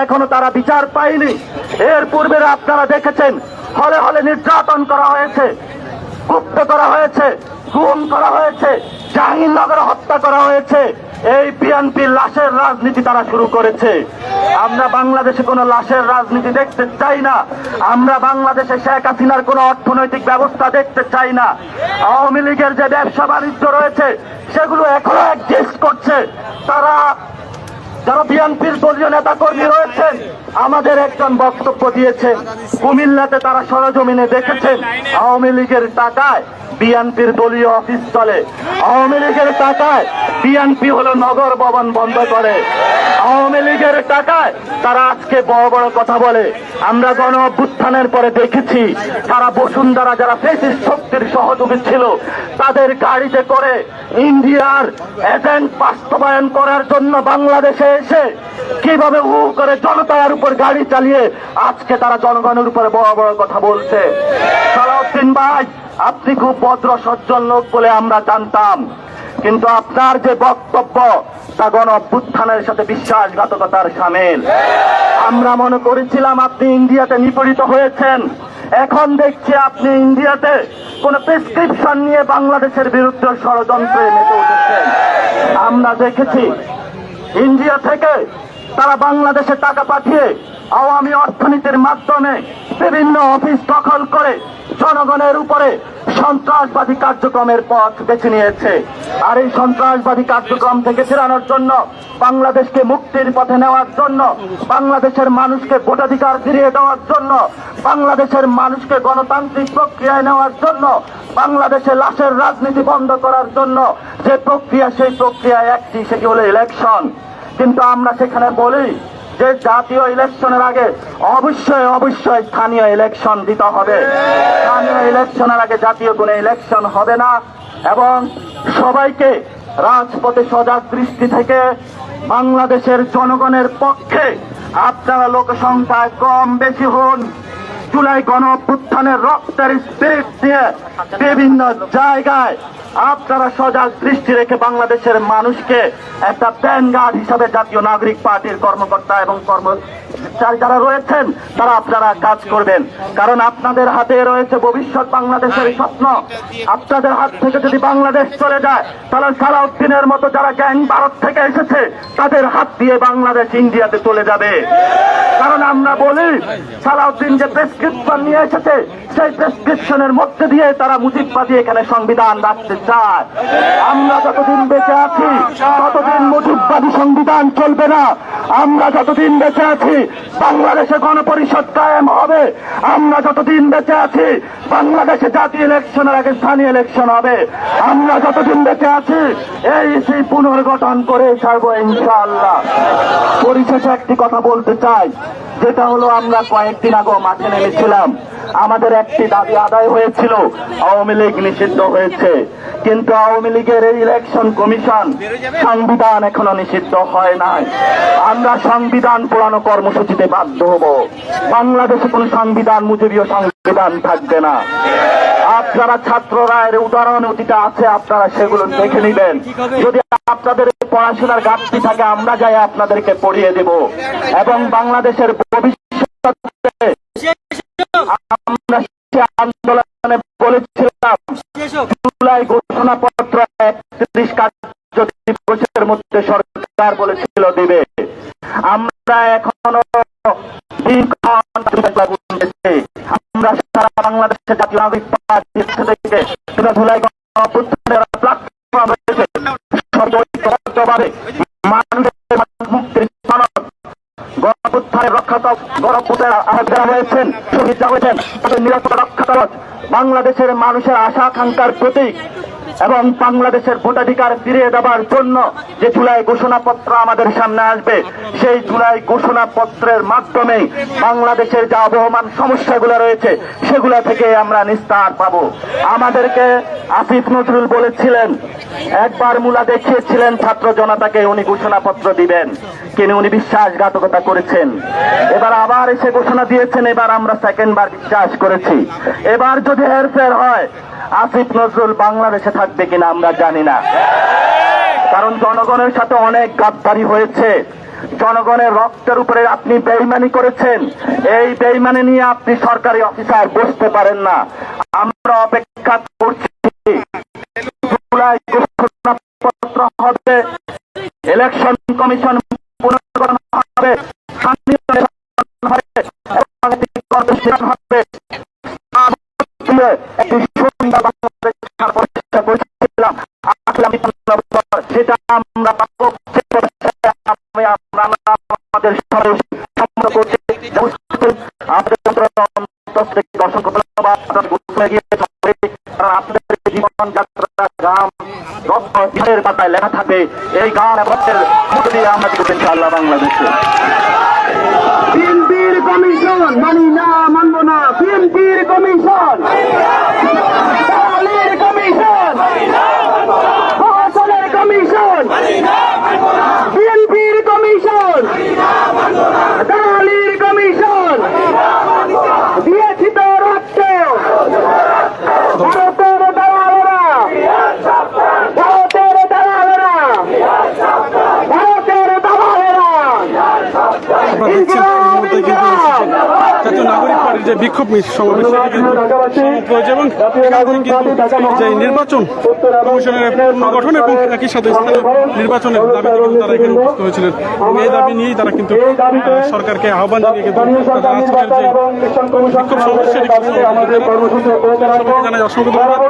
এখনো তারা বিচার পায়নি। এর পূর্বে আপনারা দেখেছেন হলে হলে নির্যাতন করা হয়েছে, গুপ্ত করা হয়েছে, গুম করা হয়েছে, জাহাঙ্গীরনগরে হত্যা করা হয়েছে। এই বিএনপির লাশের রাজনীতি তারা শুরু করেছে। আমরা বাংলাদেশে কোনো লাশের রাজনীতি দেখতে চাই না। আমরা বাংলাদেশে শেখ হাসিনার কোনো অর্থনৈতিক ব্যবস্থা দেখতে চাই না। আওয়ামী লীগের যে ব্যবসা বাণিজ্য রয়েছে সেগুলো এখনো এক্সিস্ট করছে। যারা বিএনপির দলীয় নেতা কর্মী রয়েছেন আমাদের একজন বক্তব্য দিয়েছেন, কুমিল্লাতে তারা সরজমিনে দেখেছেন আওয়ামী লীগের টাকায় বিএনপির দলীয় অফিস চলে, আওয়ামী লীগের টাকায় বিএনপি হলো নগর ভবন বন্ধ করে, আওয়ামী লীগের টাকায় তারা আজকে বড় বড় কথা বলে। আমরা গণ অভ্যুত্থানের পরে দেখেছি তারা বসুন্ধরা যারা ফ্যাসিস্ট শক্তির সহযোগী ছিল তাদের গাড়িতে করে ইন্ডিয়ার এজেন্ট বাস্তবায়ন করার জন্য বাংলাদেশে এসে কিভাবে করে জনতার উপর গাড়ি চালিয়ে আজকে তারা জনগণের উপরে বড় বড় কথা বলছে। সালাউদ্দিন ভাই, আপনি খুব ভদ্র সজ্জন লোক বলে আমরা জানতাম, কিন্তু আপনার যে বক্তব্য তা গণ অভ্যুত্থানের সাথে বিশ্বাসঘাতকতার শামিল। আমরা মনে করেছিলাম আপনি ইন্ডিয়াতে নিপীড়িত হয়েছেন, এখন দেখছি আপনি ইন্ডিয়াতে কোন প্রেসক্রিপশন নিয়ে বাংলাদেশের বিরুদ্ধে ষড়যন্ত্রে মেতে উঠেছেন। আমরা দেখেছি ইন্ডিয়া থেকে তারা বাংলাদেশে টাকা পাঠিয়ে আওয়ামী অর্থনীতির মাধ্যমে বিভিন্ন অফিস দখল করে জনগণের উপরে সন্ত্রাসবাদী কার্যক্রমের পথ বেছে নিয়েছে। আর এই সন্ত্রাসবাদী কার্যক্রম থেকে ফেরানোর জন্য, বাংলাদেশকে মুক্তির পথে নেওয়ার জন্য, বাংলাদেশের মানুষকে ভোটাধিকার ফিরিয়ে দেওয়ার জন্য, বাংলাদেশের মানুষকে গণতান্ত্রিক প্রক্রিয়ায় নেওয়ার জন্য, বাংলাদেশে লাশের রাজনীতি বন্ধ করার জন্য যে প্রক্রিয়া, সেই প্রক্রিয়ায় একটি, সেটি হলো ইলেকশন। কিন্তু আমরা সেখানে বলি যে জাতীয় ইলেকশনের আগে অবশ্যই স্থানীয় ইলেকশন দিতে হবে। স্থানীয় ইলেকশনের আগে জাতীয় কোনো ইলেকশন হবে না। এবং সবাইকে রাজপথে সজাগ দৃষ্টি থেকে বাংলাদেশের জনগণের পক্ষে আপনারা লোকসংখ্যায় কম বেশি হন, জুলাই গণ অভ্যুত্থানের রক্তের স্পিরিট দিয়ে বিভিন্ন জায়গায় আপনারা সজাগ দৃষ্টি রেখে বাংলাদেশের মানুষকে একটা ভ্যানগার্ড হিসাবে জাতীয় নাগরিক পার্টির কর্মকর্তা এবং কর্মচারী যারা রয়েছেন তারা আপনারা কাজ করবেন। কারণ আপনাদের হাতে রয়েছে ভবিষ্যৎ বাংলাদেশের স্বপ্ন। আপনাদের হাত থেকে যদি বাংলাদেশ চলে যায় তাহলে সালাউদ্দিনের মতো যারা গ্যাং ভারত থেকে এসেছে তাদের হাত দিয়ে বাংলাদেশ ইন্ডিয়াতে চলে যাবে। কারণ আমরা বলি সালাউদ্দিন যে প্রেসক্রিপশন নিয়ে এসেছে সেই প্রেসক্রিপশনের মধ্যে দিয়ে তারা মুজিববাদী এখানে সংবিধান রাখতে চায়। আমরা যতদিন বেঁচে আছি ততদিন মুজিববাদী সংবিধান চলবে না। আমরা যতদিন বেঁচে আছি বাংলাদেশে গণপরিষদ কায়েম হবে। আমরা যতদিন বেঁচে আছি বাংলাদেশে জাতীয় ইলেকশনের আগে স্থানীয় ইলেকশন হবে। আমরা যতদিন বেঁচে আছি এই পুনর্গঠন করে ছাড়বো ইনশাআল্লাহ। পরিশেষে একটি কথা বলতে চাই, যেটা হলো আমরা কয়েকদিন আগে মাঠে নেমেছিলাম, আমাদের একটি দাবি আদায় হয়েছিল, আওয়ামী লীগ নিষিদ্ধ হয়েছে, কিন্তু আওয়ামী লীগের এই ইলেকশন কমিশন সংবিধান এখনো নিষিদ্ধ হয় নাই। আমরা সংবিধান পোড়ানো কর্মসূচিতে বাধ্য হব। বাংলাদেশে কোন সংবিধান, মুজিবীয় সংবিধান থাকবে না। আপনারা ছাত্র রায়ের উদাহরণ অতীতে আছে, আপনারা সেগুলো দেখে নেবেন। যদি আপনাদের পড়াশোনার ঘাটতি থাকে আমরা যাই আপনাদেরকে পড়িয়ে দেব। এবং বাংলাদেশের ভবিষ্যতে আমরা আন্দোলনে বলেছিলাম জুলাই ঘোষণাপত্র 31 কার্যদিবসের মধ্যে সরকার বলেছিল দিবে। আমরা এখনো আমরা সারা বাংলাদেশের জাতীয় নাগরিক পার্টি থেকে জুলাই গণঅভ্যুত্থানের প্ল্যাটফর্ম রয়েছে, সর্বৈক্যবদ্ধভাবে মানুষের মুক্তির সনদ গণঅভ্যুত্থানের রক্ষাকর্তা গণঅভ্যুত্থানের আহ্বান হয়েছেন, শহীদ হয়েছেন, তাদের নিরাপত্তা রক্ষাকর্তা বাংলাদেশের মানুষের আশা আকাঙ্ক্ষার প্রতীক। এবং বাংলাদেশের ভোটাধিকার ফিরিয়ে দেওয়ার জন্য যে জুলাই ঘোষণাপত্র আমাদের সামনে আসবে, সেই জুলাই ঘোষণাপত্রের মাধ্যমে বাংলাদেশের যে আবহমান সমস্যাগুলো রয়েছে সেগুলো থেকে আমরা নিস্তার পাবো। আমাদেরকে আসিফ নজরুল বলেছিলেন, একবার মুলা দেখিয়েছিলেন ছাত্র জনতাকে উনি ঘোষণাপত্র দিবেন, কিন্তু উনি বিশ্বাসঘাতকতা করেছেন। এবার আবার এসে ঘোষণা দিয়েছেন, এবার আমরা সেকেন্ড বার বিশ্বাস করেছি। এবার যদি হেরফের হয় আসিফ নজরুল বাংলাদেশে থাকবে কিনা আমরা জানি না। কারণ জনগণের সাথে অনেক গাদ্দারি হয়েছে, জনগণের রক্তের উপরে আপনি বেইমানি করেছেন। এই বেইমানি নিয়ে আপনি সরকারি অফিসার বসতে পারেন না। আমরা অপেক্ষা করছি, জুলাই ঘোষণাপত্র হবে, ইলেকশন কমিশন পুনর্গঠন হবে, স্থানীয় নির্বাচন হবে, কর্পোরেশন হবে। একটি সুন্দর বাংলাদেশ প্রতিষ্ঠা করেছিলাম, সেটা আমরা পাবো। আমাদের অসংখ্য ধন্যবাদ। আপনাদের জীবনযাত্রা গান রক্তের পাতায় লেখা থাকে, এই গান আমাদের দিয়ে আমরা দিতে ইনশাআল্লাহ বাংলাদেশে। বিএনপির কমিশন মানি না, মানব না। বিএনপির কমিশন, দালালির কমিশন, প্রশাসনের কমিশন, বিএনপির কমিশন, দালালির কমিশন দিয়েছি তো রক্ত। ভারতের দালালেরা, ভারতের দালালেরা, ভারতের দালালেরা। জাতীয় নাগরিক পার্টির যে বিক্ষোভ সমাবেশ এবং যে নির্বাচন কমিশনের পুনর্গঠন এবং একই সাথে নির্বাচনের দাবি তারা এখানে উপস্থিত হয়েছিলেন। এই দাবি নিয়েই তারা কিন্তু সরকারকে আহ্বান জানিয়ে কিন্তু আজকের যে বিক্ষোভ সমাবেশ সেটি জানাই অসংখ্য ধন্যবাদ।